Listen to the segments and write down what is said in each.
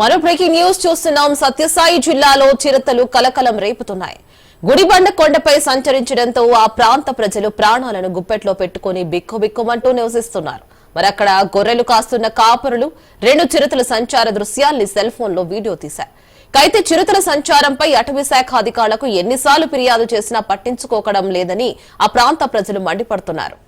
మరో breaking news చూస్తున్నాం. సత్యసాయి జిల్లాలో చిరుతలు కలకలం రేపుతున్నాయి. గుడిబండ కొండపై సంచరించడంతో ఆ ప్రాంత ప్రజలు ప్రాణాలను గుప్పెట్లో పెట్టుకుని బిక్కుబిక్కుమంటూ నివసిస్తున్నారు. మరి అక్కడ గొర్రెలు కాస్తున్న కాపరులు 2 చిరుతల సంచార దృశ్యాల్ని సెల్ ఫోన్ లో వీడియో తీశారు. అయితే చిరుతల సంచారంపై అటవీ శాఖ అధికారులకు ఎన్నిసార్లు ఫిర్యాదు చేసినా పట్టించుకోవడం లేదని ఆ ప్రాంత ప్రజలు మండిపడుతున్నారు.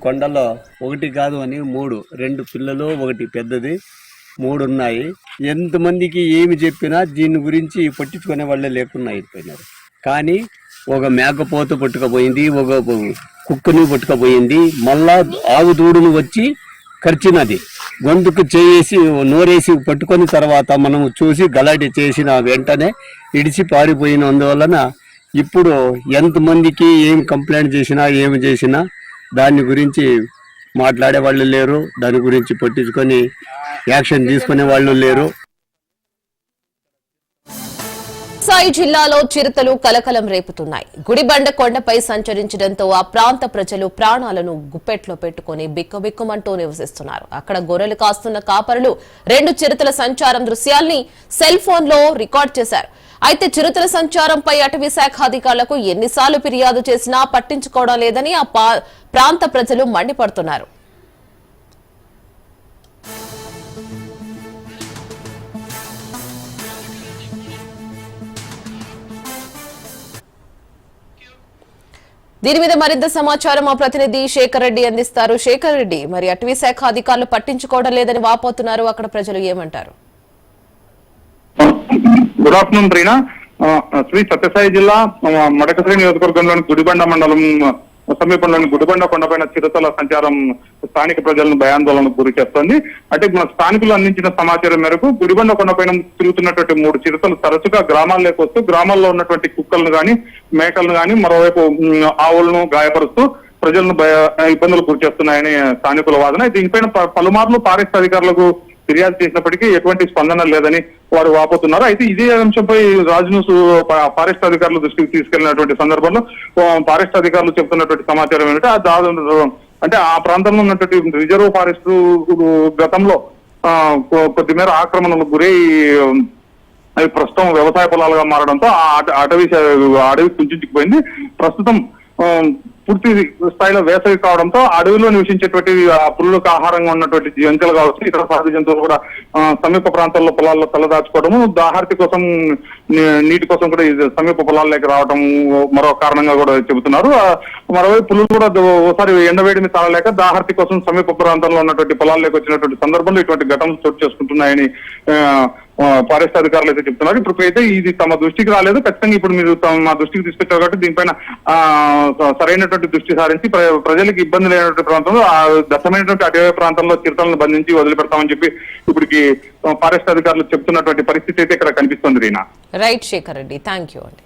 కొండలో ఒకటి కాదు అని 2 పిల్లలు, ఒకటి పెద్దది, 3 ఉన్నాయి. ఎంతమందికి ఏమి చెప్పినా దీని గురించి పట్టించుకునే వాళ్ళే లేకుండా అయిపోయినారు. కానీ ఒక మేకపోతు పట్టుకపోయింది, ఒక కుక్కని పట్టుకపోయింది, మళ్ళా ఆవు దూడును వచ్చి కరిచినది. గొంతుకు చేసి నోరేసి పట్టుకొని తర్వాత మనం చూసి గలాటి చేసిన వెంటనే ఇడిచి పారిపోయినందువలన ఇప్పుడు ఎంతమందికి ఏం కంప్లైంట్ చేసినా ఏమి చేసినా దాని గురించి మాట్లాడే వాళ్ళు లేరు, దాని గురించి పట్టించుకొని యాక్షన్ తీసుకునే వాళ్ళు లేరు. సాయి జిల్లాలో చిరుతలు కలకలం రేపుతున్నాయి. గుడిబండ కొండపై సంచరించడంతో ఆ ప్రాంత ప్రజలు ప్రాణాలను గుప్పెట్లో పెట్టుకుని బిక్కుబిక్కుమంటూ నివసిస్తున్నారు. అక్కడ గొర్రెలు కాస్తున్న కాపరులు 2 చిరుతల సంచారం దృశ్యాల్ని సెల్ ఫోన్ లో రికార్డ్ చేశారు. అయితే చిరుతల సంచారంపై అటవీ శాఖ అధికారులకు ఎన్నిసార్లు ఫిర్యాదు చేసినా పట్టించుకోవడం లేదని ఆ ప్రాంత ప్రజలు మండిపడుతున్నారు. దీని మీద మరింత సమాచారం మా ప్రతినిధి శేఖర్ రెడ్డి అందిస్తారు. శేఖర్ రెడ్డి, మరి అటవీ శాఖ అధికారులు పట్టించుకోవడం లేదని వాపోతున్నారు. అక్కడ ప్రజలు ఏమంటారు? గుడ్ ఆఫ్టర్నూన్ ప్రీనా. శ్రీ సత్యసాయి జిల్లా మడకశ్రీ నియోజకవర్గంలోని గుడిబండ మండలం సమీపంలోని గుడిబండ కొండపైన చిరుతల సంచారం స్థానిక ప్రజలను భయాందోళనకు గురి చేస్తోంది. అంటే మన స్థానికులు అందించిన సమాచారం మేరకు గుడిబండ కొండపైన తిరుగుతున్నటువంటి 3 చిరుతలు తరచుగా గ్రామాల్లోకి వస్తూ గ్రామాల్లో ఉన్నటువంటి కుక్కలను గాని, మేకలను గాని, మరోవైపు ఆవులను గాయపరుస్తూ ప్రజలను ఇబ్బందులు గురి చేస్తున్నాయని స్థానికుల వాదన. దీనిపైన పలుమార్లు ఫారెస్ట్ అధికారులకు ఫిర్యాదు చేసినప్పటికీ ఎటువంటి స్పందన లేదని వారు వాపోతున్నారు. అయితే ఇదే అంశంపై రాజ్ న్యూస్ ఫారెస్ట్ అధికారుల దృష్టికి తీసుకెళ్లినటువంటి సందర్భంలో ఫారెస్ట్ అధికారులు చెబుతున్నటువంటి సమాచారం ఏమిటంటే అంటే ఆ ప్రాంతంలో ఉన్నటువంటి రిజర్వ్ ఫారెస్ట్ గతంలో కొద్దిమేర ఆక్రమణలకు గురై అవి ప్రస్తుతం వ్యవసాయ పొలాలుగా మారడంతో ఆ అడవి కుంచుకుపోయింది. ప్రస్తుతం పూర్తి స్థాయిలో వేసవి కావడంతో అడవిలో నివసించేటువంటి పులులకు ఆహారంగా ఉన్నటువంటి జంతువులు కావచ్చు, ఇతర సహజ జంతువులు కూడా సమీప ప్రాంతాల్లో పొలాల్లో తలదాచుకోవడము, దాహార్తి కోసం నీటి కోసం కూడా సమీప పొలాల్లోకి రావడం మరో కారణంగా కూడా చెబుతున్నారు. మరోవైపు పులులు కూడా ఒకసారి ఎండవేడిని తాళలేక దాహార్తి కోసం సమీప ప్రాంతంలో ఉన్నటువంటి పొలాల్లోకి వచ్చినటువంటి సందర్భంలో ఇటువంటి ఘటనలు చోటు చేసుకుంటున్నాయని ఫారెస్ట్ అధికారులు అయితే చెప్తున్నారు. ఇప్పుడైతే ఇది తమ దృష్టికి రాలేదు. ఖచ్చితంగా ఇప్పుడు మీరు మా దృష్టికి తీసుకొచ్చారు కాబట్టి దీనిపైన సరైనటువంటి దృష్టి సారించి ప్రజలకు ఇబ్బంది లేనటువంటి ప్రాంతంలో ఆ దట్టమైనటువంటి అటవీ ప్రాంతంలో చిరుతలను బంధించి వదిలిపెడతామని చెప్పి ఇప్పటికి ఫారెస్ట్ అధికారులు చెప్తున్నటువంటి పరిస్థితి అయితే ఇక్కడ కనిపిస్తుంది. Reena. Right Shekhar Reddy, thank you అండి.